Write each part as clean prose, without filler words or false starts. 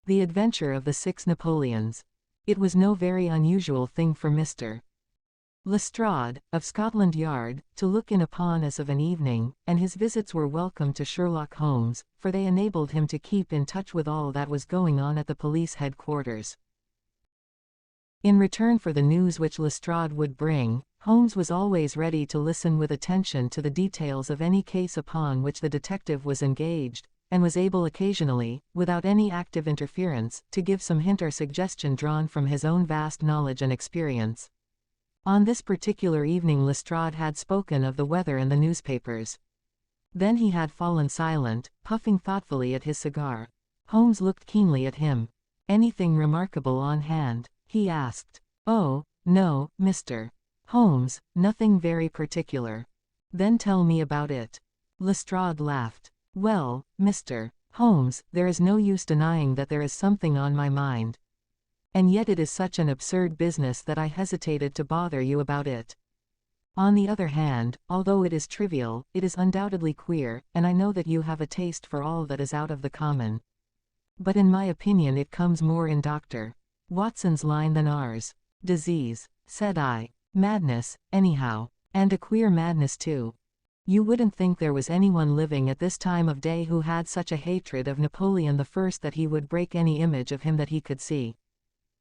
The Adventure of the Six Napoleons. It was no very unusual thing for Mr. Lestrade, of Scotland Yard, to look in upon us of an evening, and his visits were welcome to Sherlock Holmes, for they enabled him to keep in touch with all that was going on at the police headquarters. In return for the news which Lestrade would bring, Holmes was always ready to listen with attention to the details of any case upon which the detective was engaged, and was able occasionally, without any active interference, to give some hint or suggestion drawn from his own vast knowledge and experience. On this particular evening Lestrade had spoken of the weather and the newspapers. Then he had fallen silent, puffing thoughtfully at his cigar. Holmes looked keenly at him. "Anything remarkable on hand?" he asked. "Oh, no, Mr. Holmes, nothing very particular." "Then tell me about it." Lestrade laughed. "Well, Mr. Holmes, there is no use denying that there is something on my mind. And yet it is such an absurd business that I hesitated to bother you about it. On the other hand, although it is trivial, it is undoubtedly queer, and I know that you have a taste for all that is out of the common. But in my opinion it comes more in Dr. Watson's line than ours." "Disease," said I. "Madness, anyhow. And a queer madness too. You wouldn't think there was anyone living at this time of day who had such a hatred of Napoleon I that he would break any image of him that he could see."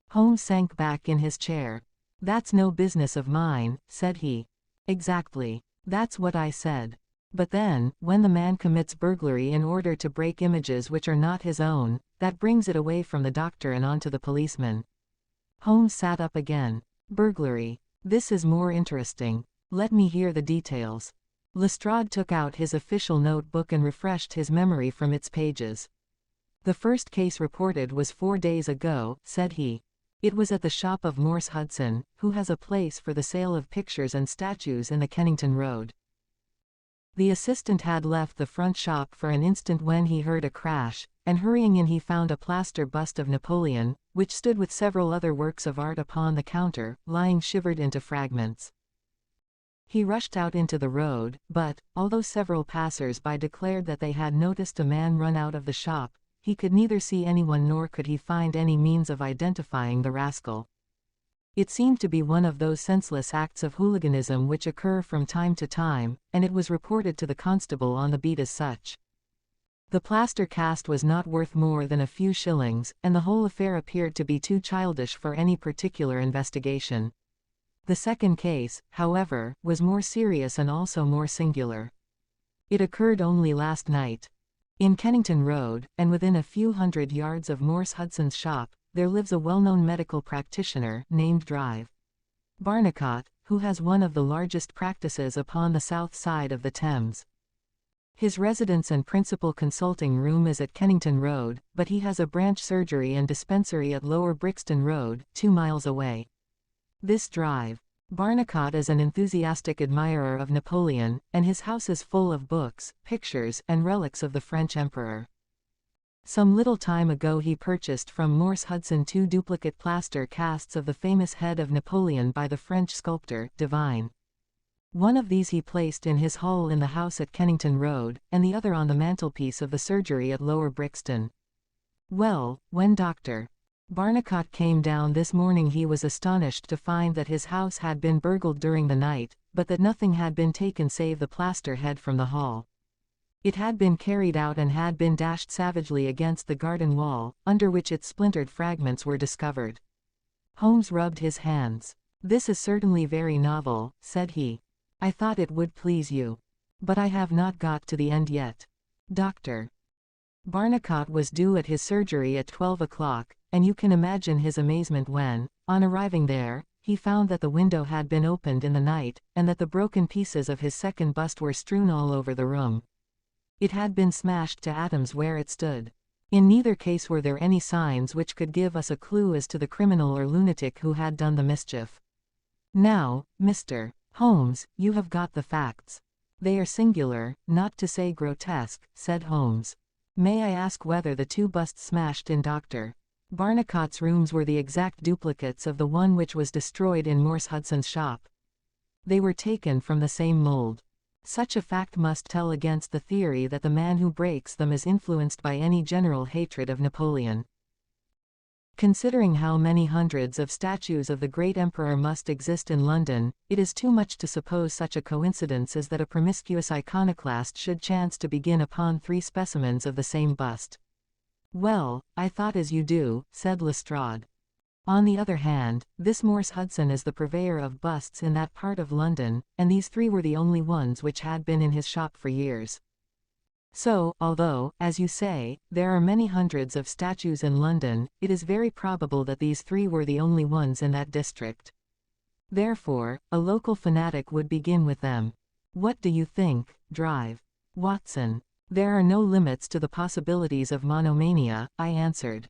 Holmes sank back in his chair. "That's no business of mine," said he. "Exactly. That's what I said. But then, when the man commits burglary in order to break images which are not his own, that brings it away from the doctor and onto the policeman." Holmes sat up again. "Burglary. This is more interesting. Let me hear the details." Lestrade took out his official notebook and refreshed his memory from its pages. "The first case reported was 4 days ago," said he. "It was at the shop of Morse Hudson, who has a place for the sale of pictures and statues in the Kennington Road." The assistant had left the front shop for an instant when he heard a crash, and hurrying in he found a plaster bust of Napoleon, which stood with several other works of art upon the counter, lying shivered into fragments. He rushed out into the road, but, although several passers-by declared that they had noticed a man run out of the shop, he could neither see anyone nor could he find any means of identifying the rascal. It seemed to be one of those senseless acts of hooliganism which occur from time to time, and it was reported to the constable on the beat as such. The plaster cast was not worth more than a few shillings, and the whole affair appeared to be too childish for any particular investigation. The second case, however, was more serious and also more singular. It occurred only last night. In Kennington Road, and within a few hundred yards of Morse Hudson's shop, there lives a well-known medical practitioner, named Drive Barnicot, who has one of the largest practices upon the south side of the Thames. His residence and principal consulting room is at Kennington Road, but he has a branch surgery and dispensary at Lower Brixton Road, 2 miles away. This Drive Barnicot is an enthusiastic admirer of Napoleon, and his house is full of books, pictures, and relics of the French emperor. Some little time ago he purchased from Morse Hudson 2 duplicate plaster casts of the famous head of Napoleon by the French sculptor, Devine. One of these he placed in his hall in the house at Kennington Road, and the other on the mantelpiece of the surgery at Lower Brixton. Well, when Dr. Barnicot came down this morning he was astonished to find that his house had been burgled during the night, but that nothing had been taken save the plaster head from the hall. It had been carried out and had been dashed savagely against the garden wall, under which its splintered fragments were discovered. Holmes rubbed his hands. "This is certainly very novel," said he. "I thought it would please you. But I have not got to the end yet." Dr. Barnicot was due at his surgery at 12 o'clock, and you can imagine his amazement when, on arriving there, he found that the window had been opened in the night, and that the broken pieces of his second bust were strewn all over the room. It had been smashed to atoms where it stood. In neither case were there any signs which could give us a clue as to the criminal or lunatic who had done the mischief. Now, Mr. Holmes, you have got the facts. They are singular, not to say grotesque," said Holmes. "May I ask whether the 2 busts smashed in Dr. Barnicot's rooms were the exact duplicates of the one which was destroyed in Morse Hudson's shop?" "They were taken from the same mold." Such a fact must tell against the theory that the man who breaks them is influenced by any general hatred of Napoleon. Considering how many hundreds of statues of the great emperor must exist in London, it is too much to suppose such a coincidence as that a promiscuous iconoclast should chance to begin upon 3 specimens of the same bust. Well, I thought as you do, said Lestrade. On the other hand, this Morse Hudson is the purveyor of busts in that part of London, and these 3 were the only ones which had been in his shop for years. So, although, as you say, there are many hundreds of statues in London, it is very probable that these 3 were the only ones in that district. Therefore, a local fanatic would begin with them. What do you think, Drive? Watson. There are no limits to the possibilities of monomania, I answered.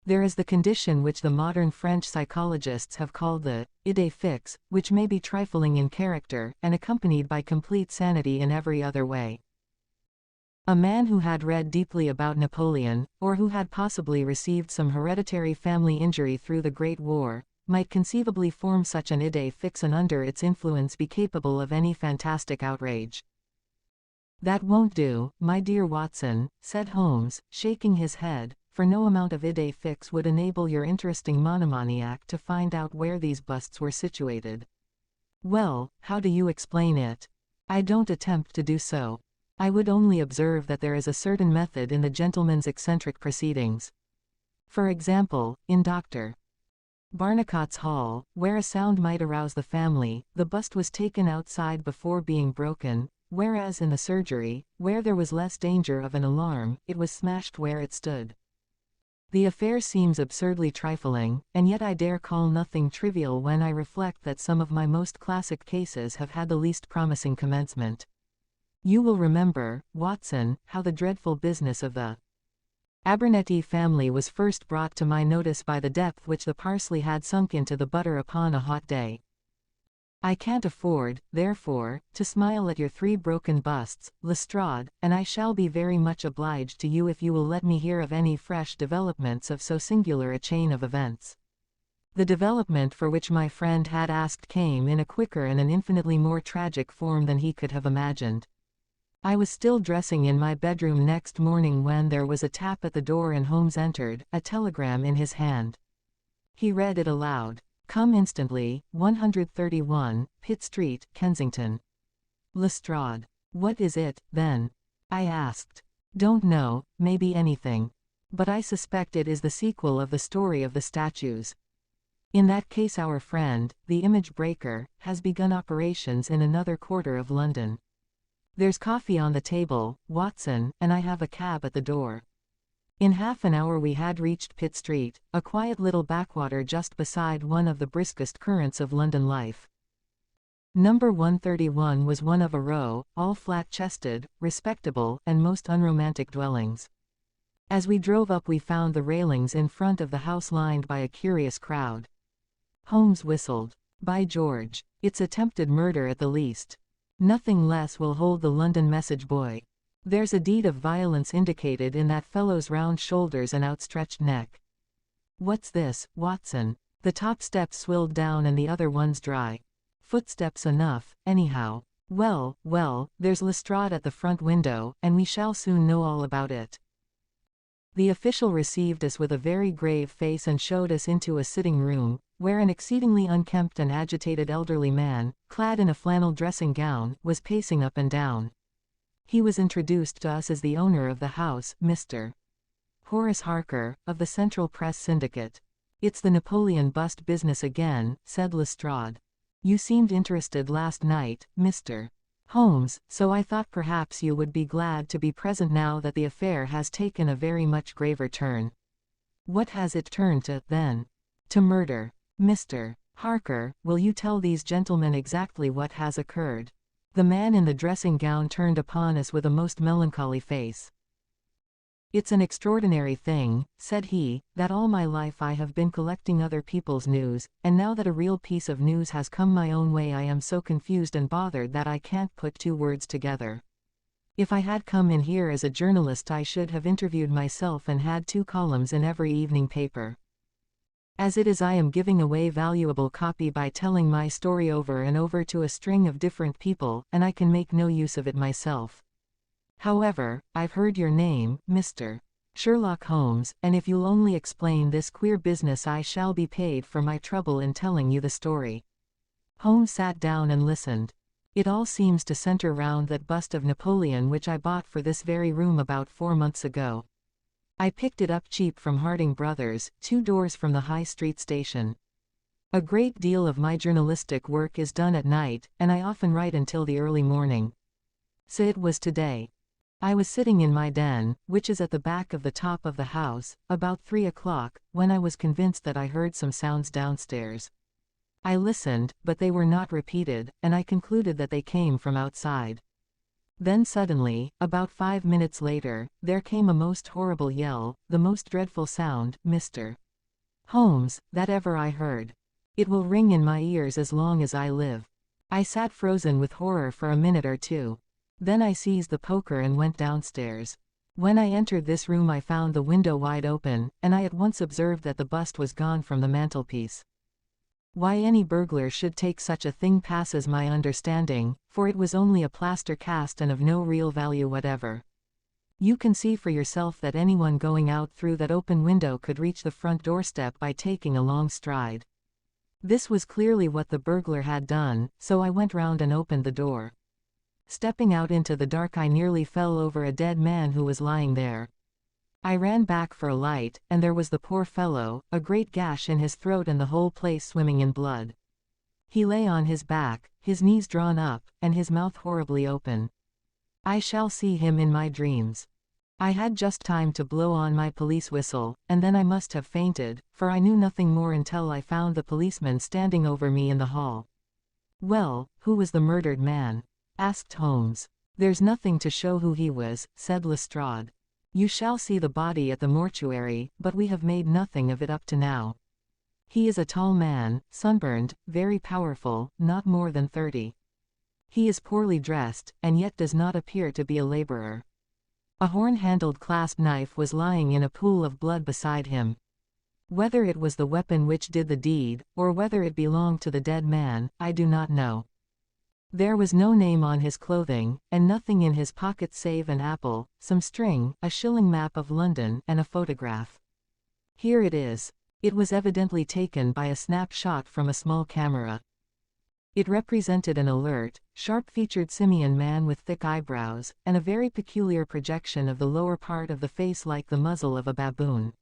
There is the condition which the modern French psychologists have called the idée fixe, which may be trifling in character, and accompanied by complete sanity in every other way. A man who had read deeply about Napoleon, or who had possibly received some hereditary family injury through the Great War, might conceivably form such an idée fixe and under its influence be capable of any fantastic outrage. That won't do, my dear Watson, said Holmes, shaking his head, for no amount of idée fixe would enable your interesting monomaniac to find out where these busts were situated. Well, how do you explain it? I don't attempt to do so. I would only observe that there is a certain method in the gentleman's eccentric proceedings. For example, in Dr. Barnicot's hall, where a sound might arouse the family, the bust was taken outside before being broken, whereas in the surgery, where there was less danger of an alarm, it was smashed where it stood. The affair seems absurdly trifling, and yet I dare call nothing trivial when I reflect that some of my most classic cases have had the least promising commencement. You will remember, Watson, how the dreadful business of the Abernethy family was first brought to my notice by the depth which the parsley had sunk into the butter upon a hot day. I can't afford, therefore, to smile at your 3 broken busts, Lestrade, and I shall be very much obliged to you if you will let me hear of any fresh developments of so singular a chain of events. The development for which my friend had asked came in a quicker and an infinitely more tragic form than he could have imagined. I was still dressing in my bedroom next morning when there was a tap at the door and Holmes entered, a telegram in his hand. He read it aloud. Come instantly, 131, Pitt Street, Kensington. Lestrade. What is it, then? I asked. Don't know, maybe anything. But I suspect it is the sequel of the story of the statues. In that case our friend, the image breaker, has begun operations in another quarter of London. There's coffee on the table, Watson, and I have a cab at the door. In half an hour we had reached Pitt Street, a quiet little backwater just beside one of the briskest currents of London life. Number 131 was one of a row, all flat-chested, respectable, and most unromantic dwellings. As we drove up we found the railings in front of the house lined by a curious crowd. Holmes whistled. By George, it's attempted murder at the least. Nothing less will hold the London message boy. There's a deed of violence indicated in that fellow's round shoulders and outstretched neck. What's this, Watson? The top step swilled down and the other one's dry. Footsteps enough, anyhow. Well, there's Lestrade at the front window, and we shall soon know all about it. The official received us with a very grave face and showed us into a sitting room, where an exceedingly unkempt and agitated elderly man, clad in a flannel dressing gown, was pacing up and down. He was introduced to us as the owner of the house, Mr. Horace Harker, of the Central Press Syndicate. It's the Napoleon bust business again, said Lestrade. You seemed interested last night, Mr. Holmes, so I thought perhaps you would be glad to be present now that the affair has taken a very much graver turn. What has it turned to, then? To murder. Mr. Harker, will you tell these gentlemen exactly what has occurred? The man in the dressing gown turned upon us with a most melancholy face. It's an extraordinary thing, said he, that all my life I have been collecting other people's news, and now that a real piece of news has come my own way I am so confused and bothered that I can't put 2 words together. If I had come in here as a journalist I should have interviewed myself and had 2 columns in every evening paper. As it is I am giving away valuable copy by telling my story over and over to a string of different people, and I can make no use of it myself. However, I've heard your name, Mr. Sherlock Holmes, and if you'll only explain this queer business I shall be paid for my trouble in telling you the story." Holmes sat down and listened. "It all seems to center round that bust of Napoleon which I bought for this very room about 4 months ago. I picked it up cheap from Harding Brothers, 2 doors from the High Street station. A great deal of my journalistic work is done at night, and I often write until the early morning. So it was today. I was sitting in my den, which is at the back of the top of the house, about 3 o'clock, when I was convinced that I heard some sounds downstairs. I listened, but they were not repeated, and I concluded that they came from outside. Then suddenly, about 5 minutes later, there came a most horrible yell, the most dreadful sound, Mr. Holmes, that ever I heard. It will ring in my ears as long as I live. I sat frozen with horror for a minute or two. Then I seized the poker and went downstairs. When I entered this room I found the window wide open, and I at once observed that the bust was gone from the mantelpiece. Why any burglar should take such a thing passes my understanding, for it was only a plaster cast and of no real value whatever. You can see for yourself that anyone going out through that open window could reach the front doorstep by taking a long stride. This was clearly what the burglar had done, so I went round and opened the door. Stepping out into the dark I nearly fell over a dead man who was lying there. I ran back for a light, and there was the poor fellow, a great gash in his throat and the whole place swimming in blood. He lay on his back, his knees drawn up, and his mouth horribly open. I shall see him in my dreams. I had just time to blow on my police whistle, and then I must have fainted, for I knew nothing more until I found the policeman standing over me in the hall. "Well, who was the murdered man?" asked Holmes. "There's nothing to show who he was," said Lestrade. "You shall see the body at the mortuary, but we have made nothing of it up to now. He is a tall man, sunburned, very powerful, not more than 30. He is poorly dressed, and yet does not appear to be a laborer. A horn-handled clasp knife was lying in a pool of blood beside him. Whether it was the weapon which did the deed, or whether it belonged to the dead man, I do not know. There was no name on his clothing, and nothing in his pockets save an apple, some string, a shilling map of London, and a photograph. Here it is. It was evidently taken by a snapshot from a small camera. It represented an alert, sharp-featured simian man with thick eyebrows, and a very peculiar projection of the lower part of the face like the muzzle of a baboon."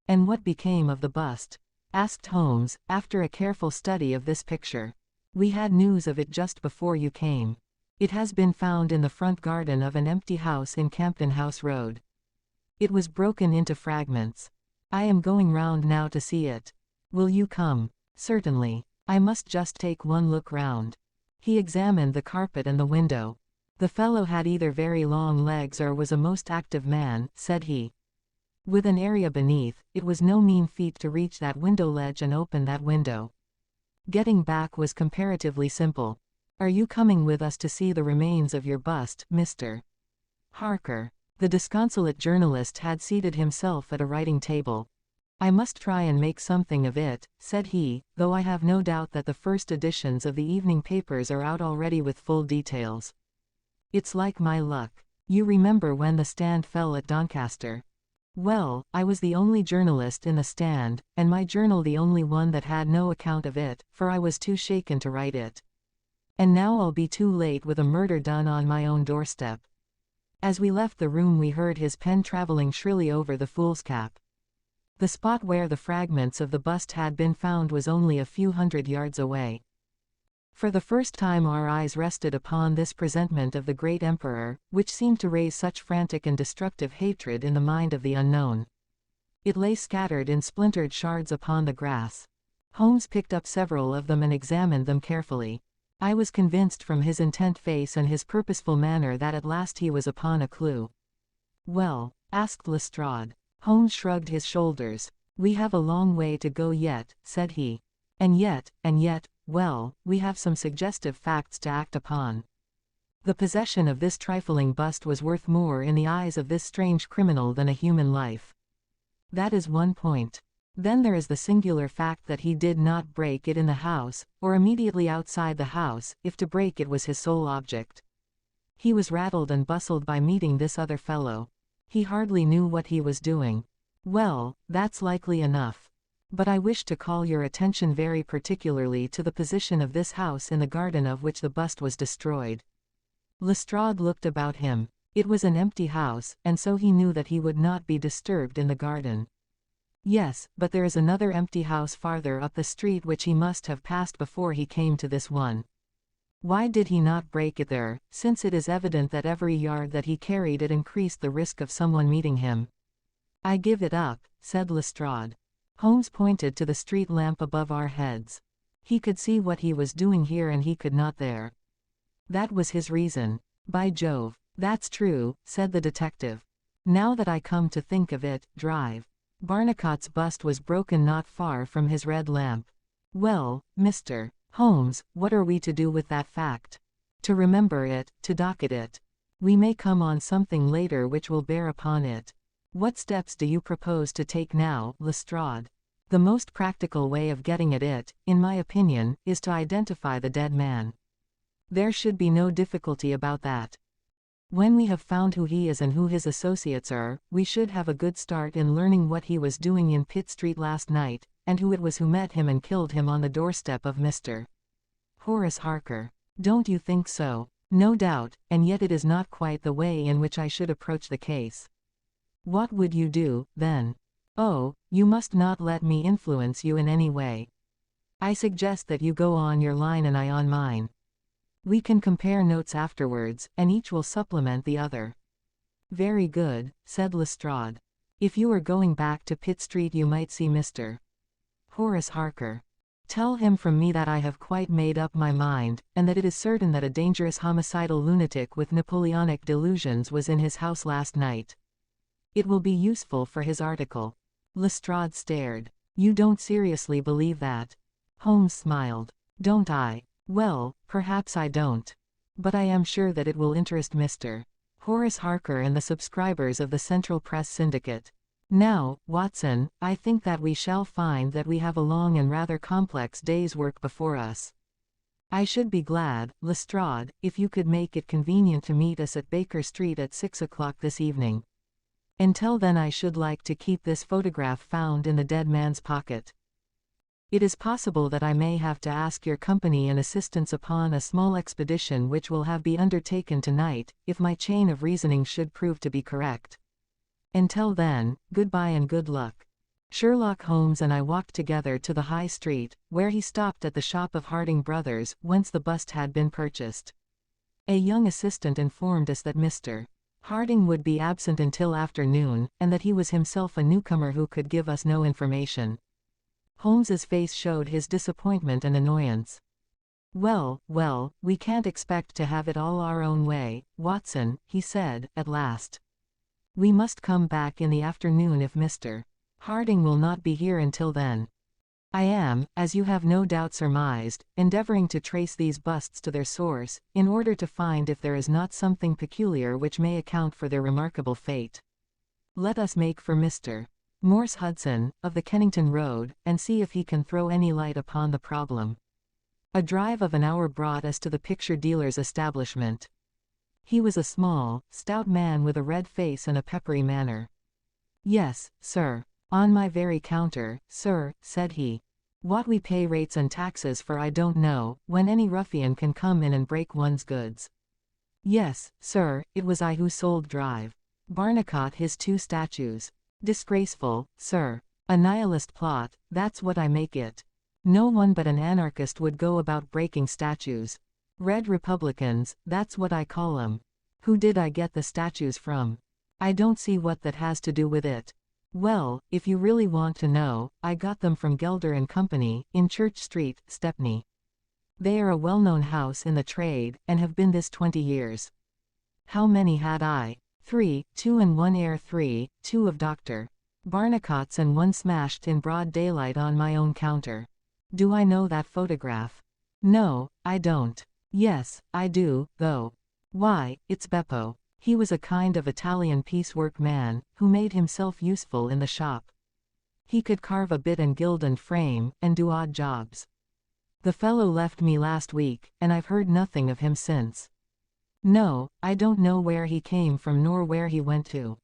"And what became of the bust?" asked Holmes, after a careful study of this picture. "We had news of it just before you came. It has been found in the front garden of an empty house in Campden House Road. It was broken into fragments. I am going round now to see it. Will you come?" "Certainly. I must just take one look round." He examined the carpet and the window. "The fellow had either very long legs or was a most active man," said he. "With an area beneath, it was no mean feat to reach that window ledge and open that window. Getting back was comparatively simple. Are you coming with us to see the remains of your bust, Mr. Harker?" The disconsolate journalist had seated himself at a writing table. "I must try and make something of it," said he, "though I have no doubt that the first editions of the evening papers are out already with full details. It's like my luck. You remember when the Stand fell at Doncaster? Well, I was the only journalist in the Stand, and my journal the only one that had no account of it, for I was too shaken to write it. And now I'll be too late with a murder done on my own doorstep." As we left the room we heard his pen traveling shrilly over the foolscap. The spot where the fragments of the bust had been found was only a few hundred yards away. For the first time our eyes rested upon this presentment of the great emperor, which seemed to raise such frantic and destructive hatred in the mind of the unknown. It lay scattered in splintered shards upon the grass. Holmes picked up several of them and examined them carefully. I was convinced from his intent face and his purposeful manner that at last he was upon a clue. "Well?" asked Lestrade. Holmes shrugged his shoulders. "We have a long way to go yet," said he. And yet, well, we have some suggestive facts to act upon. The possession of this trifling bust was worth more in the eyes of this strange criminal than a human life. That is one point. Then there is the singular fact that he did not break it in the house, or immediately outside the house, if to break it was his sole object. He was rattled and bustled by meeting this other fellow. He hardly knew what he was doing. Well, that's likely enough. But I wish to call your attention very particularly to the position of this house in the garden of which the bust was destroyed. Lestrade looked about him. It was an empty house, and so he knew that he would not be disturbed in the garden. Yes, but there is another empty house farther up the street which he must have passed before he came to this one. Why did he not break it there, since it is evident that every yard that he carried it increased the risk of someone meeting him? I give it up, said Lestrade. Holmes pointed to the street lamp above our heads. He could see what he was doing here and he could not there. That was his reason. By Jove, that's true, said the detective. Now that I come to think of it, drive. Barnicot's bust was broken not far from his red lamp. Well, Mr. Holmes, what are we to do with that fact? To remember it, to docket it. We may come on something later which will bear upon it. What steps do you propose to take now, Lestrade? The most practical way of getting at it, in my opinion, is to identify the dead man. There should be no difficulty about that. When we have found who he is and who his associates are, we should have a good start in learning what he was doing in Pitt Street last night, and who it was who met him and killed him on the doorstep of Mr. Horace Harker. Don't you think so? No doubt, and yet it is not quite the way in which I should approach the case. What would you do, then? Oh, you must not let me influence you in any way. I suggest that you go on your line and I on mine. We can compare notes afterwards, and each will supplement the other. Very good, said Lestrade. If you were going back to Pitt Street you might see Mr. Horace Harker. Tell him from me that I have quite made up my mind, and that it is certain that a dangerous homicidal lunatic with Napoleonic delusions was in his house last night. It will be useful for his article. Lestrade stared. You don't seriously believe that? Holmes smiled. Don't I? Well, perhaps I don't. But I am sure that it will interest Mr. Horace Harker and the subscribers of the Central Press Syndicate. Now, Watson, I think that we shall find that we have a long and rather complex day's work before us. I should be glad, Lestrade, if you could make it convenient to meet us at Baker Street at 6 o'clock this evening. Until then I should like to keep this photograph found in the dead man's pocket. It is possible that I may have to ask your company and assistance upon a small expedition which will have be undertaken tonight, if my chain of reasoning should prove to be correct. Until then, goodbye and good luck. Sherlock Holmes and I walked together to the High Street, where he stopped at the shop of Harding Brothers, whence the bust had been purchased. A young assistant informed us that Mr. Harding would be absent until afternoon, and that he was himself a newcomer who could give us no information. Holmes's face showed his disappointment and annoyance. Well, well, we can't expect to have it all our own way, Watson, he said, at last. We must come back in the afternoon if Mr. Harding will not be here until then. I am, as you have no doubt surmised, endeavoring to trace these busts to their source, in order to find if there is not something peculiar which may account for their remarkable fate. Let us make for Mr. Morse Hudson, of the Kennington Road, and see if he can throw any light upon the problem. A drive of an hour brought us to the picture dealer's establishment. He was a small, stout man with a red face and a peppery manner. Yes, sir. On my very counter, sir, said he. What we pay rates and taxes for I don't know, when any ruffian can come in and break one's goods. Yes, sir, it was I who sold Drive. Barnicot his 2 statues. Disgraceful, sir. A nihilist plot, that's what I make it. No one but an anarchist would go about breaking statues. Red Republicans, that's what I call 'em. Who did I get the statues from? I don't see what that has to do with it. Well, if you really want to know, I got them from Gelder and Company, in Church Street, Stepney. They are a well-known house in the trade, and have been this 20 years. How many had I? 3, 2 and 1 air 3, 2 of Dr. Barnicot's and 1 smashed in broad daylight on my own counter. Do I know that photograph? No, I don't. Yes, I do, though. Why, it's Beppo. He was a kind of Italian piecework man, who made himself useful in the shop. He could carve a bit and gild and frame, and do odd jobs. The fellow left me last week, and I've heard nothing of him since. No, I don't know where he came from nor where he went to.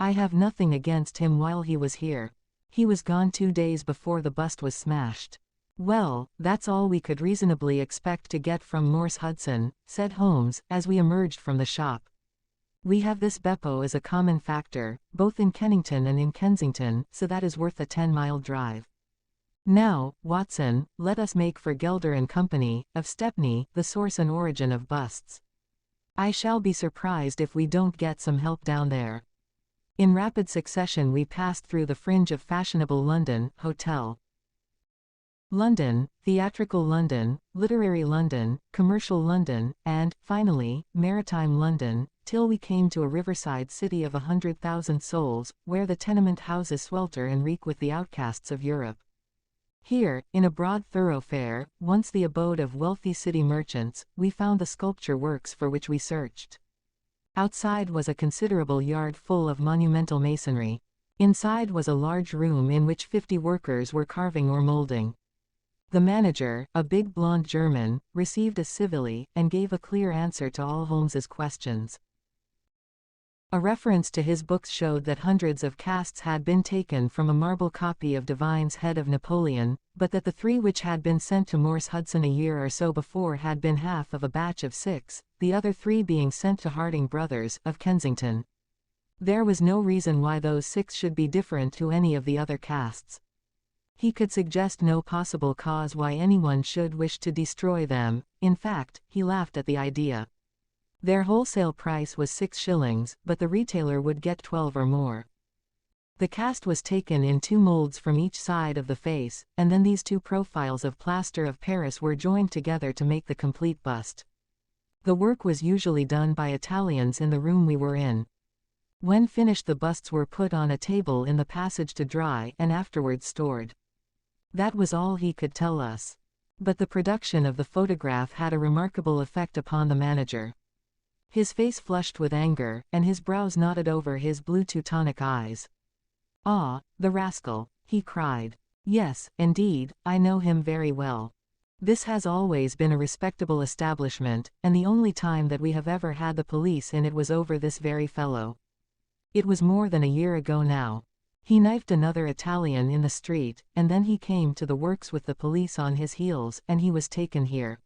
I have nothing against him while he was here. He was gone 2 days before the bust was smashed. Well, that's all we could reasonably expect to get from Morse Hudson, said Holmes, as we emerged from the shop. We have this Beppo as a common factor, both in Kennington and in Kensington, so that is worth a 10-mile drive. Now, Watson, let us make for Gelder and Company, of Stepney, the source and origin of busts. I shall be surprised if we don't get some help down there. In rapid succession we passed through the fringe of fashionable London, Hotel London, Theatrical London, Literary London, Commercial London, and, finally, Maritime London, till we came to a riverside city of 100,000 souls, where the tenement houses swelter and reek with the outcasts of Europe. Here, in a broad thoroughfare, once the abode of wealthy city merchants, we found the sculpture works for which we searched. Outside was a considerable yard full of monumental masonry. Inside was a large room in which 50 workers were carving or molding. The manager, a big blonde German, received us civilly, and gave a clear answer to all Holmes's questions. A reference to his books showed that hundreds of casts had been taken from a marble copy of Devine's Head of Napoleon, but that the 3 which had been sent to Morse Hudson a year or so before had been half of a batch of 6, the other 3 being sent to Harding Brothers, of Kensington. There was no reason why those 6 should be different to any of the other casts. He could suggest no possible cause why anyone should wish to destroy them. In fact, he laughed at the idea. Their wholesale price was 6 shillings, but the retailer would get 12 or more. The cast was taken in 2 molds from each side of the face, and then these 2 profiles of plaster of Paris were joined together to make the complete bust. The work was usually done by Italians in the room we were in. When finished, the busts were put on a table in the passage to dry and afterwards stored. That was all he could tell us. But the production of the photograph had a remarkable effect upon the manager. His face flushed with anger, and his brows knotted over his blue Teutonic eyes. "Ah, the rascal!" he cried. "Yes, indeed, I know him very well. This has always been a respectable establishment, and the only time that we have ever had the police in it was over this very fellow. It was more than a year ago now. He knifed another Italian in the street, and then he came to the works with the police on his heels, and he was taken here.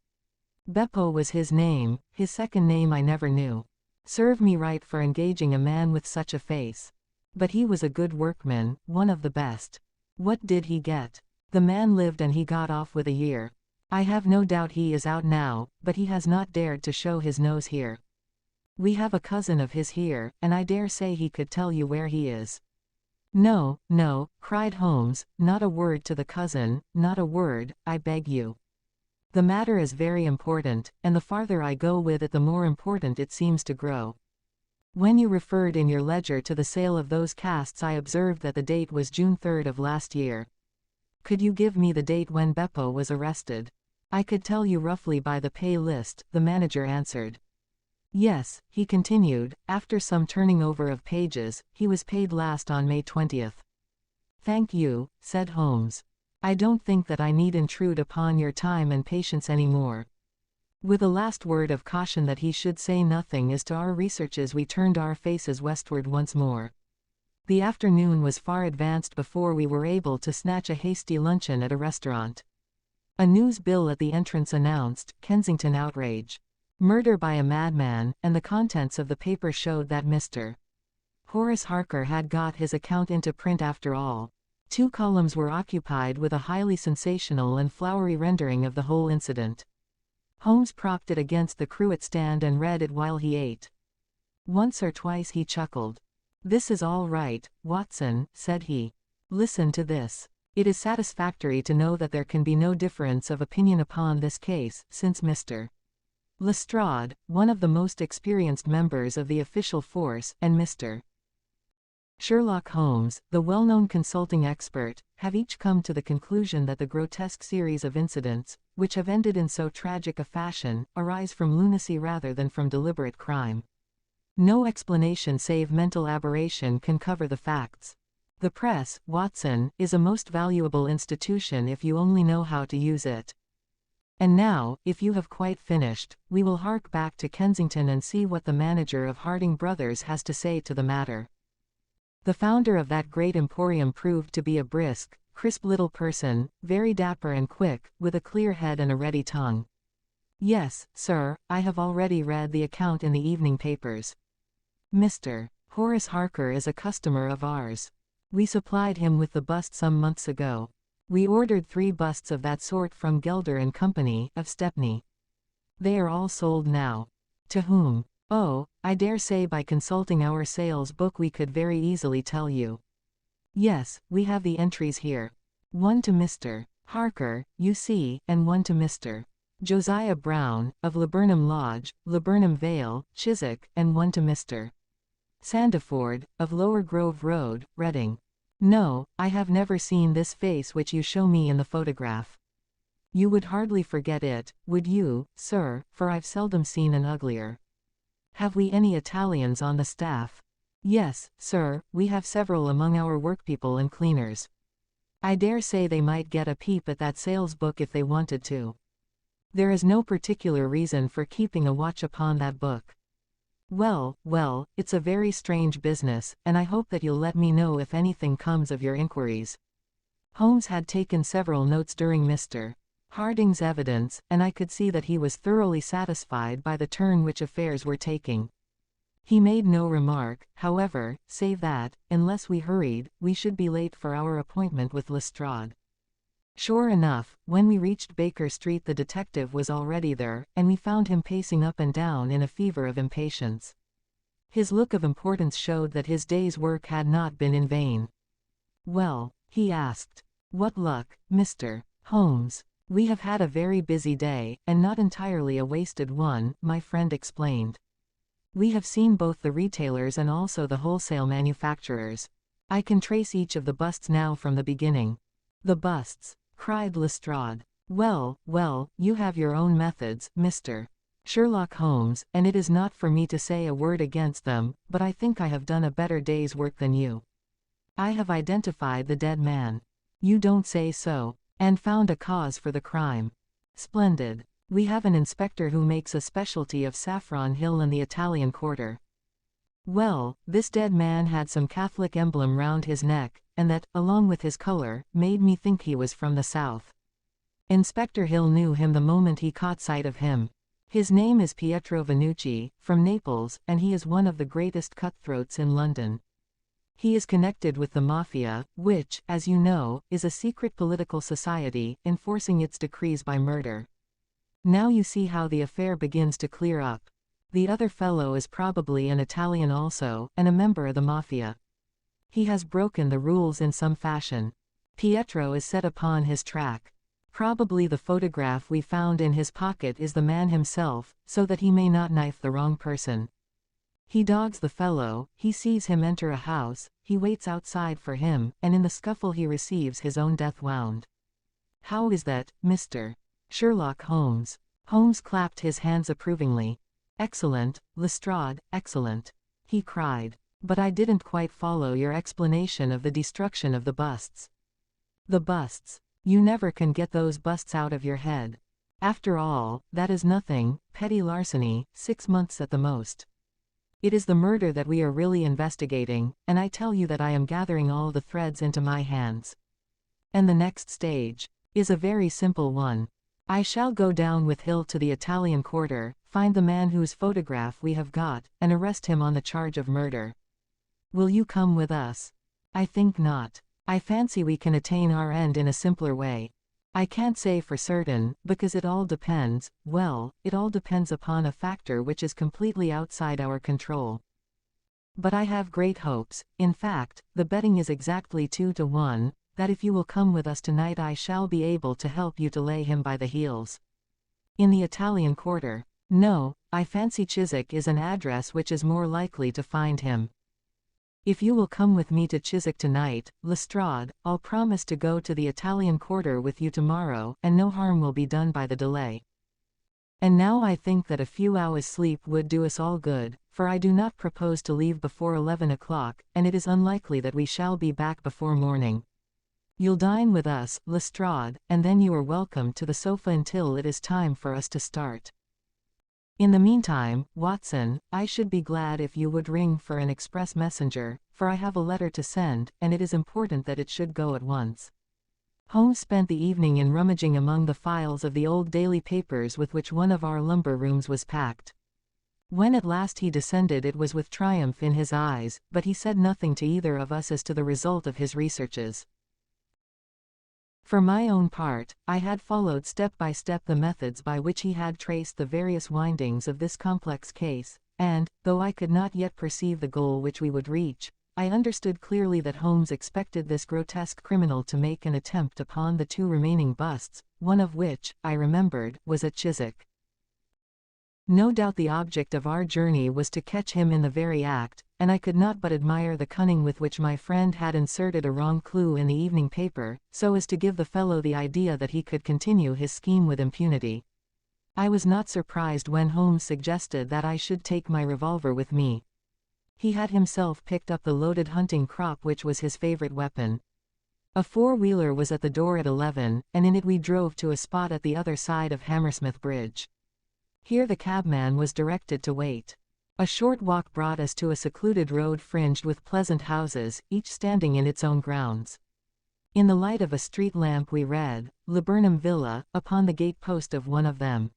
Beppo was his name, his second name I never knew. Serve me right for engaging a man with such a face. But he was a good workman, one of the best. What did he get? The man lived and he got off with a year. I have no doubt he is out now, but he has not dared to show his nose here. We have a cousin of his here, and I dare say he could tell you where he is." "No, no," cried Holmes, "not a word to the cousin, not a word, I beg you. The matter is very important, and the farther I go with it the more important it seems to grow. When you referred in your ledger to the sale of those casts I observed that the date was June 3rd of last year. Could you give me the date when Beppo was arrested?" "I could tell you roughly by the pay list," the manager answered. "Yes," he continued, after some turning over of pages, "he was paid last on May 20th. "Thank you," said Holmes. "I don't think that I need intrude upon your time and patience any more." With a last word of caution that he should say nothing as to our researches, we turned our faces westward once more. The afternoon was far advanced before we were able to snatch a hasty luncheon at a restaurant. A news bill at the entrance announced, "Kensington outrage. Murder by a madman," and the contents of the paper showed that Mr. Horace Harker had got his account into print after all. 2 columns were occupied with a highly sensational and flowery rendering of the whole incident. Holmes propped it against the cruet stand and read it while he ate. Once or twice he chuckled. "This is all right, Watson," said he. "Listen to this. It is satisfactory to know that there can be no difference of opinion upon this case, since Mr. Lestrade, one of the most experienced members of the official force, and Mr. Sherlock Holmes, the well-known consulting expert, have each come to the conclusion that the grotesque series of incidents, which have ended in so tragic a fashion, arise from lunacy rather than from deliberate crime. No explanation save mental aberration can cover the facts. The press, Watson, is a most valuable institution if you only know how to use it. And now, if you have quite finished, we will hark back to Kensington and see what the manager of Harding Brothers has to say to the matter." The founder of that great emporium proved to be a brisk, crisp little person, very dapper and quick, with a clear head and a ready tongue. Yes, sir, I have already read the account in the evening papers. Mr. Horace Harker is a customer of ours. We supplied him with the bust some months ago. We ordered 3 busts of that sort from Gelder and Company, of Stepney. They are all sold now. To whom? Oh, I dare say by consulting our sales book we could very easily tell you. Yes, we have the entries here. 1 to Mr. Harker, you see, and 1 to Mr. Josiah Brown, of Laburnum Lodge, Laburnum Vale, Chiswick, and 1 to Mr. Sandiford, of Lower Grove Road, Reading. No, I have never seen this face which you show me in the photograph. You would hardly forget it, would you, sir, for I've seldom seen an uglier. Have we any Italians on the staff? Yes, sir, we have several among our workpeople and cleaners. I dare say they might get a peep at that sales book if they wanted to. There is no particular reason for keeping a watch upon that book. Well, well, it's a very strange business, and I hope that you'll let me know if anything comes of your inquiries. Holmes had taken several notes during Mr. Harding's evidence, and I could see that he was thoroughly satisfied by the turn which affairs were taking. He made no remark, however, save that, unless we hurried, we should be late for our appointment with Lestrade. Sure enough, when we reached Baker Street the detective was already there, and we found him pacing up and down in a fever of impatience. His look of importance showed that his day's work had not been in vain. Well, he asked. What luck, Mr. Holmes? We have had a very busy day, and not entirely a wasted one, my friend explained. We have seen both the retailers and also the wholesale manufacturers. I can trace each of the busts now from the beginning. The busts, cried Lestrade. Well, well, you have your own methods, Mr. Sherlock Holmes, and it is not for me to say a word against them, but I think I have done a better day's work than you. I have identified the dead man. You don't say so. And found a cause for the crime. Splendid. We have an inspector who makes a specialty of Saffron Hill and the Italian Quarter. Well, this dead man had some Catholic emblem round his neck, and that, along with his color, made me think he was from the south. Inspector Hill knew him the moment he caught sight of him. His name is Pietro Vannucci, from Naples, and he is one of the greatest cutthroats in London. He is connected with the Mafia, which, as you know, is a secret political society, enforcing its decrees by murder. Now you see how the affair begins to clear up. The other fellow is probably an Italian also, and a member of the Mafia. He has broken the rules in some fashion. Pietro is set upon his track. Probably the photograph we found in his pocket is the man himself, so that he may not knife the wrong person. He dogs the fellow, he sees him enter a house, he waits outside for him, and in the scuffle he receives his own death wound. How is that, Mr. Sherlock Holmes? Holmes clapped his hands approvingly. Excellent, Lestrade, excellent, he cried. But I didn't quite follow your explanation of the destruction of the busts. The busts. You never can get those busts out of your head. After all, that is nothing, petty larceny, 6 months at the most. It is the murder that we are really investigating, and I tell you that I am gathering all the threads into my hands. And the next stage is a very simple one. I shall go down with Hill to the Italian Quarter, find the man whose photograph we have got, and arrest him on the charge of murder. Will you come with us? I think not. I fancy we can attain our end in a simpler way. I can't say for certain, because it all depends, well, it all depends upon a factor which is completely outside our control. But I have great hopes, in fact, the betting is exactly 2 to 1, that if you will come with us tonight I shall be able to help you to lay him by the heels. In the Italian Quarter? No, I fancy Chiswick is an address which is more likely to find him. If you will come with me to Chiswick tonight, Lestrade, I'll promise to go to the Italian Quarter with you tomorrow, and no harm will be done by the delay. And now I think that a few hours' sleep would do us all good, for I do not propose to leave before 11 o'clock, and it is unlikely that we shall be back before morning. You'll dine with us, Lestrade, and then you are welcome to the sofa until it is time for us to start. In the meantime, Watson, I should be glad if you would ring for an express messenger, for I have a letter to send, and it is important that it should go at once." Holmes spent the evening in rummaging among the files of the old daily papers with which one of our lumber rooms was packed. When at last he descended, it was with triumph in his eyes, but he said nothing to either of us as to the result of his researches. For my own part, I had followed step by step the methods by which he had traced the various windings of this complex case, and, though I could not yet perceive the goal which we would reach, I understood clearly that Holmes expected this grotesque criminal to make an attempt upon the 2 remaining busts, one of which, I remembered, was at Chiswick. No doubt the object of our journey was to catch him in the very act, and I could not but admire the cunning with which my friend had inserted a wrong clue in the evening paper, so as to give the fellow the idea that he could continue his scheme with impunity. I was not surprised when Holmes suggested that I should take my revolver with me. He had himself picked up the loaded hunting crop which was his favorite weapon. A 4-wheeler was at the door at 11, and in it we drove to a spot at the other side of Hammersmith Bridge. Here the cabman was directed to wait. A short walk brought us to a secluded road fringed with pleasant houses, each standing in its own grounds. In the light of a street lamp we read, "Laburnum Villa," upon the gate-post of one of them.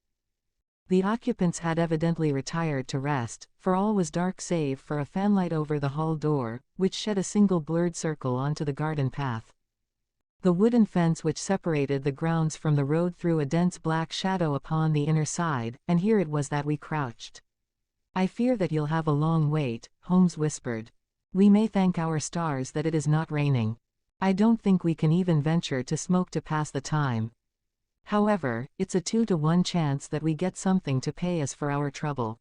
The occupants had evidently retired to rest, for all was dark save for a fanlight over the hall door, which shed a single blurred circle onto the garden path. The wooden fence which separated the grounds from the road threw a dense black shadow upon the inner side, and here it was that we crouched. "I fear that you'll have a long wait," Holmes whispered. "We may thank our stars that it is not raining. I don't think we can even venture to smoke to pass the time. However, it's a 2-to-1 chance that we get something to pay us for our trouble."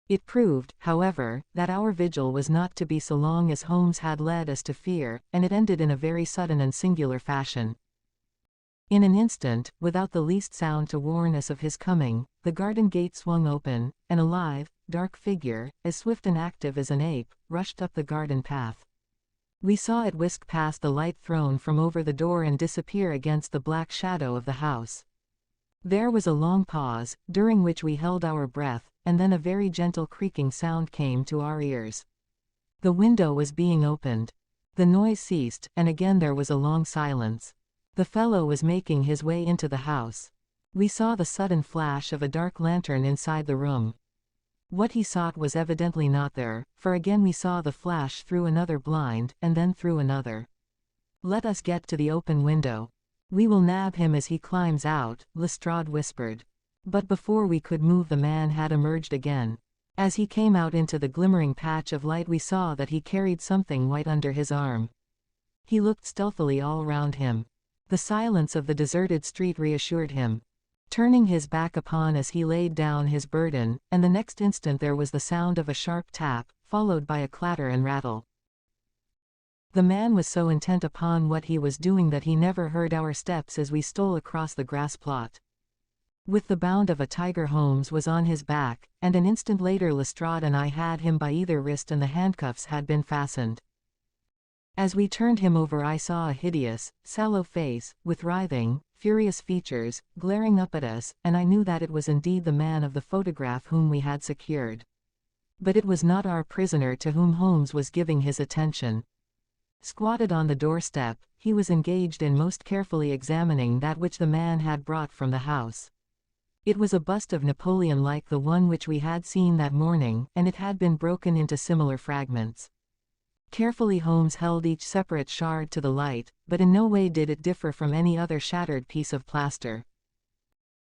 It proved, however, that our vigil was not to be so long as Holmes had led us to fear, and it ended in a very sudden and singular fashion. In an instant, without the least sound to warn us of his coming, the garden gate swung open, and a lithe, dark figure, as swift and active as an ape, rushed up the garden path. We saw it whisk past the light thrown from over the door and disappear against the black shadow of the house. There was a long pause, during which we held our breath, and then a very gentle creaking sound came to our ears. The window was being opened. The noise ceased, and again there was a long silence. The fellow was making his way into the house. We saw the sudden flash of a dark lantern inside the room. What he sought was evidently not there, for again we saw the flash through another blind, and then through another. "Let us get to the open window. We will nab him as he climbs out," Lestrade whispered. But before we could move, the man had emerged again. As he came out into the glimmering patch of light, we saw that he carried something white under his arm. He looked stealthily all round him. The silence of the deserted street reassured him. Turning his back upon us, he laid down his burden, and the next instant there was the sound of a sharp tap, followed by a clatter and rattle. The man was so intent upon what he was doing that he never heard our steps as we stole across the grass plot. With the bound of a tiger, Holmes was on his back, and an instant later Lestrade and I had him by either wrist and the handcuffs had been fastened. As we turned him over, I saw a hideous, sallow face, with writhing, furious features, glaring up at us, and I knew that it was indeed the man of the photograph whom we had secured. But it was not our prisoner to whom Holmes was giving his attention. Squatted on the doorstep, he was engaged in most carefully examining that which the man had brought from the house. It was a bust of Napoleon like the one which we had seen that morning, and it had been broken into similar fragments. Carefully Holmes held each separate shard to the light, but in no way did it differ from any other shattered piece of plaster.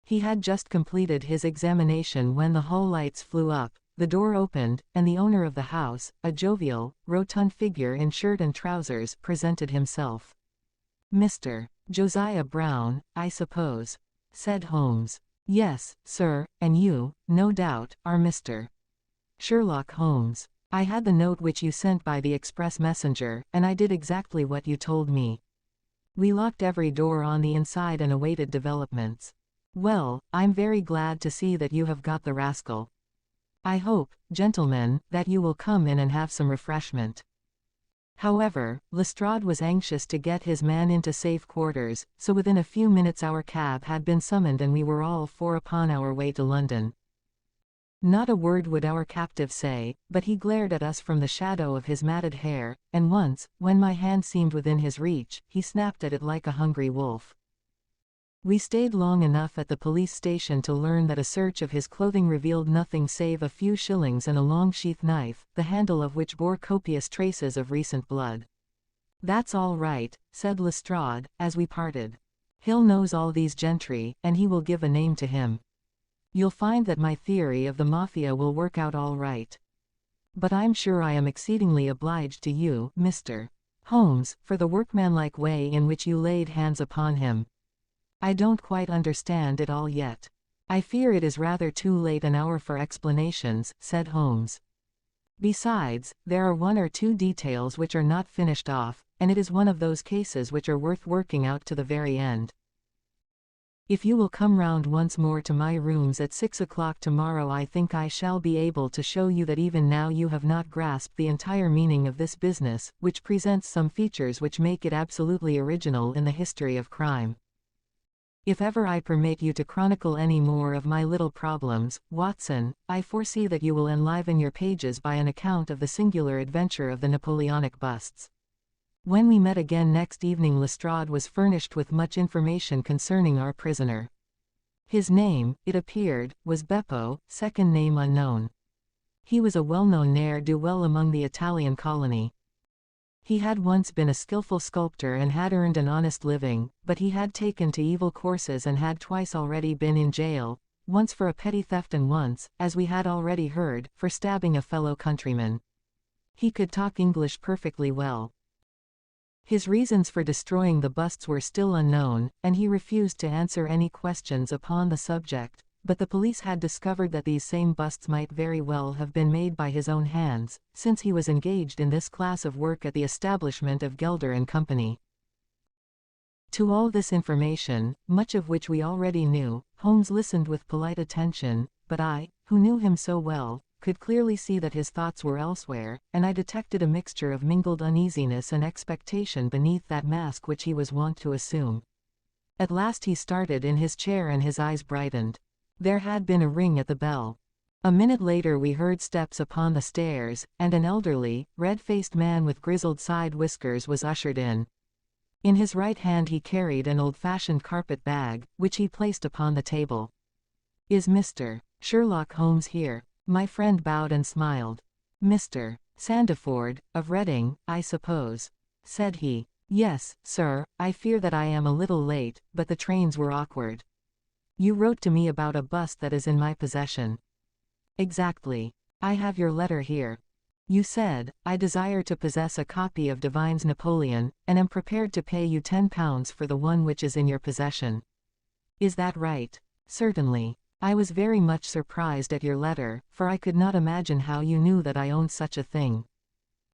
He had just completed his examination when the hall lights flew up, the door opened, and the owner of the house, a jovial, rotund figure in shirt and trousers, presented himself. "Mr. Josiah Brown, I suppose," said Holmes. "Yes, sir, and you, no doubt, are Mr. Sherlock Holmes. I had the note which you sent by the express messenger, and I did exactly what you told me. We locked every door on the inside and awaited developments. Well, I'm very glad to see that you have got the rascal. I hope, gentlemen, that you will come in and have some refreshment." However, Lestrade was anxious to get his man into safe quarters, so within a few minutes our cab had been summoned and we were all four upon our way to London. Not a word would our captive say, but he glared at us from the shadow of his matted hair, and once, when my hand seemed within his reach, he snapped at it like a hungry wolf. We stayed long enough at the police station to learn that a search of his clothing revealed nothing save a few shillings and a long sheath knife, the handle of which bore copious traces of recent blood. "That's all right," said Lestrade, as we parted. "Hill knows all these gentry, and he will give a name to him. You'll find that my theory of the Mafia will work out all right. But I'm sure I am exceedingly obliged to you, Mr. Holmes, for the workmanlike way in which you laid hands upon him. I don't quite understand it all yet." "I fear it is rather too late an hour for explanations," said Holmes. "Besides, there are one or two details which are not finished off, and it is one of those cases which are worth working out to the very end. If you will come round once more to my rooms at 6 o'clock tomorrow, I think I shall be able to show you that even now you have not grasped the entire meaning of this business, which presents some features which make it absolutely original in the history of crime. If ever I permit you to chronicle any more of my little problems, Watson, I foresee that you will enliven your pages by an account of the singular adventure of the Napoleonic busts." When we met again next evening, Lestrade was furnished with much information concerning our prisoner. His name, it appeared, was Beppo, second name unknown. He was a well-known ne'er-do-well among the Italian colony. He had once been a skillful sculptor and had earned an honest living, but he had taken to evil courses and had twice already been in jail, once for a petty theft and once, as we had already heard, for stabbing a fellow countryman. He could talk English perfectly well. His reasons for destroying the busts were still unknown, and he refused to answer any questions upon the subject, but the police had discovered that these same busts might very well have been made by his own hands, since he was engaged in this class of work at the establishment of Gelder and Company. To all this information, much of which we already knew, Holmes listened with polite attention, but I, who knew him so well, could clearly see that his thoughts were elsewhere, and I detected a mixture of mingled uneasiness and expectation beneath that mask which he was wont to assume. At last he started in his chair and his eyes brightened. There had been a ring at the bell. A minute later we heard steps upon the stairs, and an elderly, red-faced man with grizzled side whiskers was ushered in. In his right hand he carried an old-fashioned carpet bag, which he placed upon the table. "Is Mr. Sherlock Holmes here?" My friend bowed and smiled. "Mr. Sandiford, of Reading, I suppose?" said he. "Yes, sir, I fear that I am a little late, but the trains were awkward. You wrote to me about a bust that is in my possession." "Exactly. I have your letter here. You said, 'I desire to possess a copy of Devine's Napoleon, and am prepared to pay you £10 for the one which is in your possession.' Is that right?" "Certainly. I was very much surprised at your letter, for I could not imagine how you knew that I owned such a thing."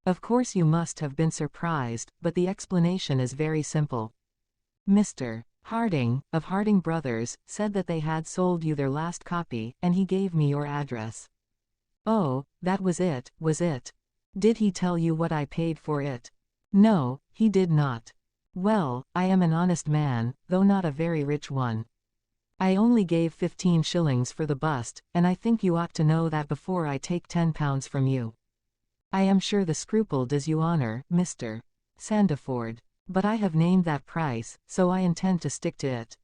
"Of course you must have been surprised, but the explanation is very simple. Mr. Harding, of Harding Brothers, said that they had sold you their last copy, and he gave me your address." "Oh, that was it, was it? Did he tell you what I paid for it?" "No, he did not." "Well, I am an honest man, though not a very rich one. I only gave 15 shillings for the bust, and I think you ought to know that before I take £10 from you. I am sure the scruple does you honor, Mr. Sandiford. But I have named that price, so I intend to stick to it."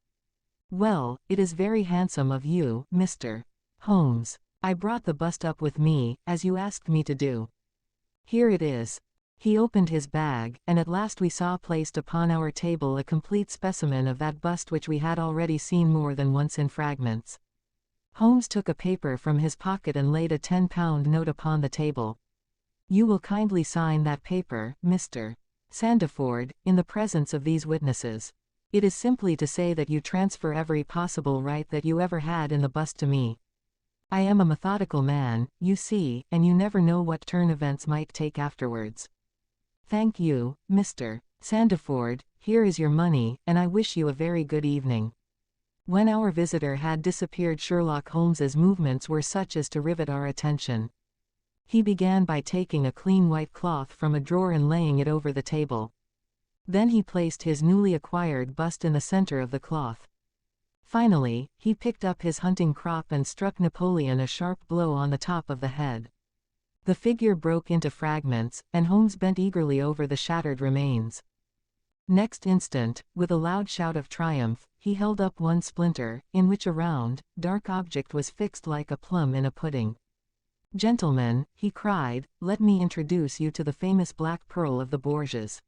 "Well, it is very handsome of you, Mr. Holmes. I brought the bust up with me, as you asked me to do. Here it is." He opened his bag, and at last we saw placed upon our table a complete specimen of that bust which we had already seen more than once in fragments. Holmes took a paper from his pocket and laid a £10 note upon the table. "You will kindly sign that paper, Mr. Sandiford, in the presence of these witnesses. It is simply to say that you transfer every possible right that you ever had in the bust to me. I am a methodical man, you see, and you never know what turn events might take afterwards. Thank you, Mr. Sandiford, here is your money, and I wish you a very good evening." When our visitor had disappeared, Sherlock Holmes's movements were such as to rivet our attention. He began by taking a clean white cloth from a drawer and laying it over the table. Then he placed his newly acquired bust in the center of the cloth. Finally, he picked up his hunting crop and struck Napoleon a sharp blow on the top of the head. The figure broke into fragments, and Holmes bent eagerly over the shattered remains. Next instant, with a loud shout of triumph, he held up one splinter, in which a round, dark object was fixed like a plum in a pudding. "Gentlemen," he cried, "let me introduce you to the famous Black Pearl of the Borgias."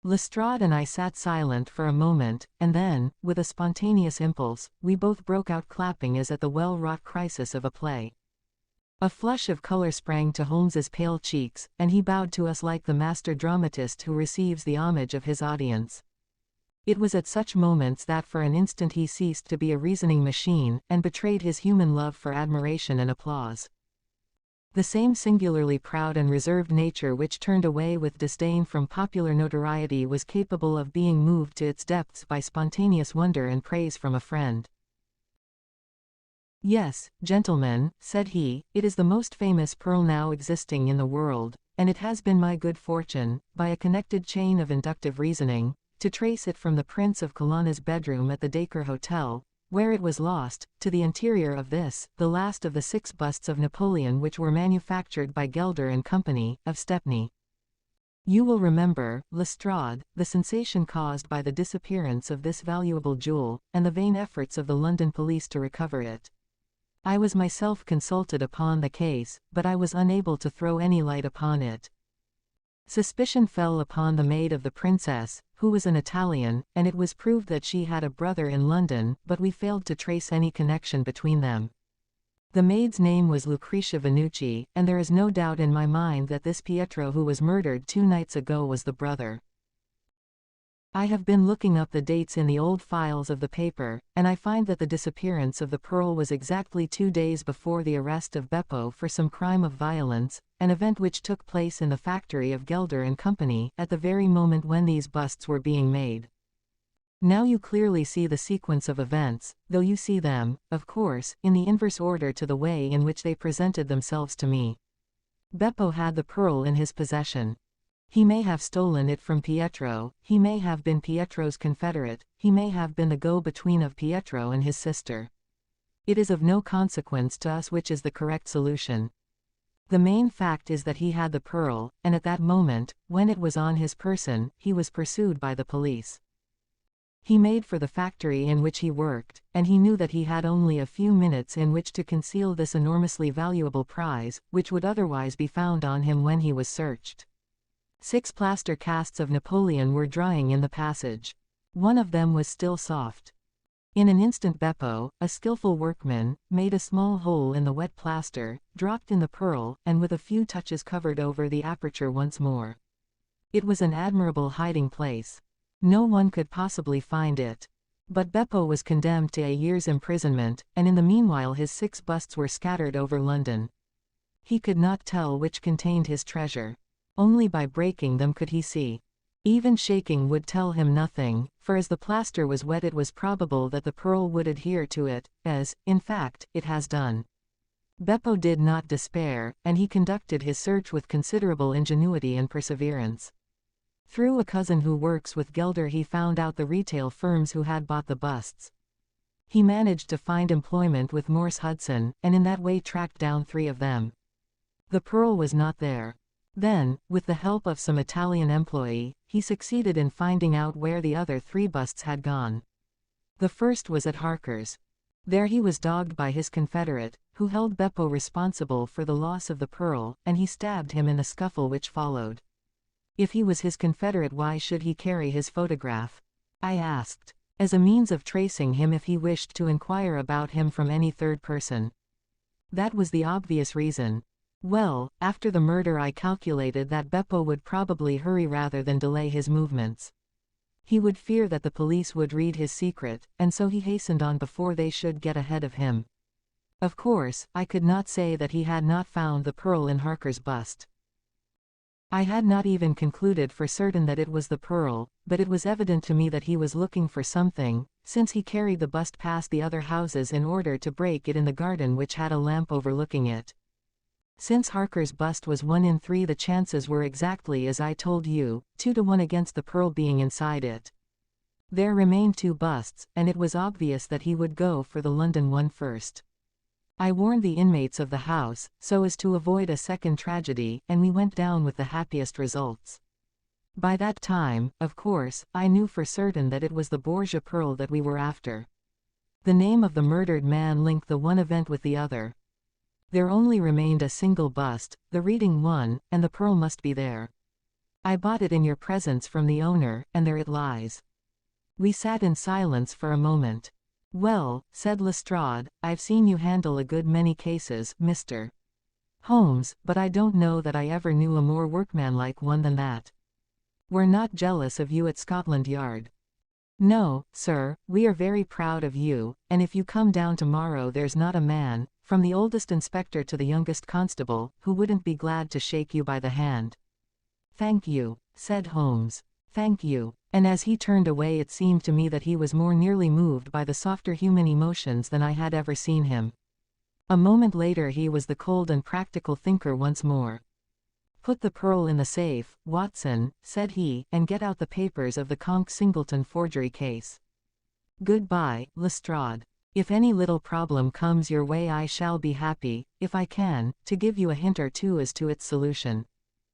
Lestrade and I sat silent for a moment, and then, with a spontaneous impulse, we both broke out clapping as at the well-wrought crisis of a play. A flush of color sprang to Holmes's pale cheeks, and he bowed to us like the master dramatist who receives the homage of his audience. It was at such moments that for an instant he ceased to be a reasoning machine, and betrayed his human love for admiration and applause. The same singularly proud and reserved nature which turned away with disdain from popular notoriety was capable of being moved to its depths by spontaneous wonder and praise from a friend. "Yes, gentlemen," said he, "it is the most famous pearl now existing in the world, and it has been my good fortune, by a connected chain of inductive reasoning, to trace it from the Prince of Colonna's bedroom at the Dacre Hotel, where it was lost, to the interior of this, the last of the 6 busts of Napoleon which were manufactured by Gelder and Company, of Stepney. You will remember, Lestrade, the sensation caused by the disappearance of this valuable jewel, and the vain efforts of the London police to recover it. I was myself consulted upon the case, but I was unable to throw any light upon it. Suspicion fell upon the maid of the princess, who was an Italian, and it was proved that she had a brother in London, but we failed to trace any connection between them. The maid's name was Lucretia Vannucci, and there is no doubt in my mind that this Pietro who was murdered 2 nights ago was the brother. I have been looking up the dates in the old files of the paper, and I find that the disappearance of the pearl was exactly 2 days before the arrest of Beppo for some crime of violence, an event which took place in the factory of Gelder and Company, at the very moment when these busts were being made. Now you clearly see the sequence of events, though you see them, of course, in the inverse order to the way in which they presented themselves to me. Beppo had the pearl in his possession. He may have stolen it from Pietro, he may have been Pietro's confederate, he may have been the go-between of Pietro and his sister. It is of no consequence to us which is the correct solution. The main fact is that he had the pearl, and at that moment, when it was on his person, he was pursued by the police. He made for the factory in which he worked, and he knew that he had only a few minutes in which to conceal this enormously valuable prize, which would otherwise be found on him when he was searched. 6 plaster casts of Napoleon were drying in the passage. One of them was still soft. In an instant Beppo, a skillful workman, made a small hole in the wet plaster, dropped in the pearl, and with a few touches covered over the aperture once more. It was an admirable hiding place. No one could possibly find it. But Beppo was condemned to a year's imprisonment, and in the meanwhile his 6 busts were scattered over London. He could not tell which contained his treasure. Only by breaking them could he see. Even shaking would tell him nothing, for as the plaster was wet it was probable that the pearl would adhere to it, as, in fact, it has done. Beppo did not despair, and he conducted his search with considerable ingenuity and perseverance. Through a cousin who works with Gelder he found out the retail firms who had bought the busts. He managed to find employment with Morse Hudson, and in that way tracked down 3 of them. The pearl was not there. Then, with the help of some Italian employee, he succeeded in finding out where the other 3 busts had gone. The first was at Harker's. There he was dogged by his confederate, who held Beppo responsible for the loss of the pearl, and he stabbed him in the scuffle which followed. If he was his confederate, why should he carry his photograph? I asked. As a means of tracing him if he wished to inquire about him from any third person. That was the obvious reason. Well, after the murder I calculated that Beppo would probably hurry rather than delay his movements. He would fear that the police would read his secret, and so he hastened on before they should get ahead of him. Of course, I could not say that he had not found the pearl in Harker's bust. I had not even concluded for certain that it was the pearl, but it was evident to me that he was looking for something, since he carried the bust past the other houses in order to break it in the garden which had a lamp overlooking it. Since Harker's bust was 1 in 3, the chances were exactly as I told you, 2 to 1 against the pearl being inside it. There remained 2 busts, and it was obvious that he would go for the London one first. I warned the inmates of the house, so as to avoid a second tragedy, and we went down with the happiest results. By that time, of course, I knew for certain that it was the Borgia pearl that we were after. The name of the murdered man linked the one event with the other. There only remained a single bust, the reading one, and the pearl must be there. I bought it in your presence from the owner, and there it lies. We sat in silence for a moment. Well, said Lestrade, I've seen you handle a good many cases, Mr. Holmes, but I don't know that I ever knew a more workmanlike one than that. We're not jealous of you at Scotland Yard. No, sir, we are very proud of you, and if you come down tomorrow there's not a man, from the oldest inspector to the youngest constable, who wouldn't be glad to shake you by the hand. Thank you, said Holmes. Thank you. And as he turned away it seemed to me that he was more nearly moved by the softer human emotions than I had ever seen him. A moment later he was the cold and practical thinker once more. Put the pearl in the safe, Watson, said he, and get out the papers of the Conk Singleton forgery case. Goodbye, Lestrade. If any little problem comes your way I shall be happy, if I can, to give you a hint or two as to its solution.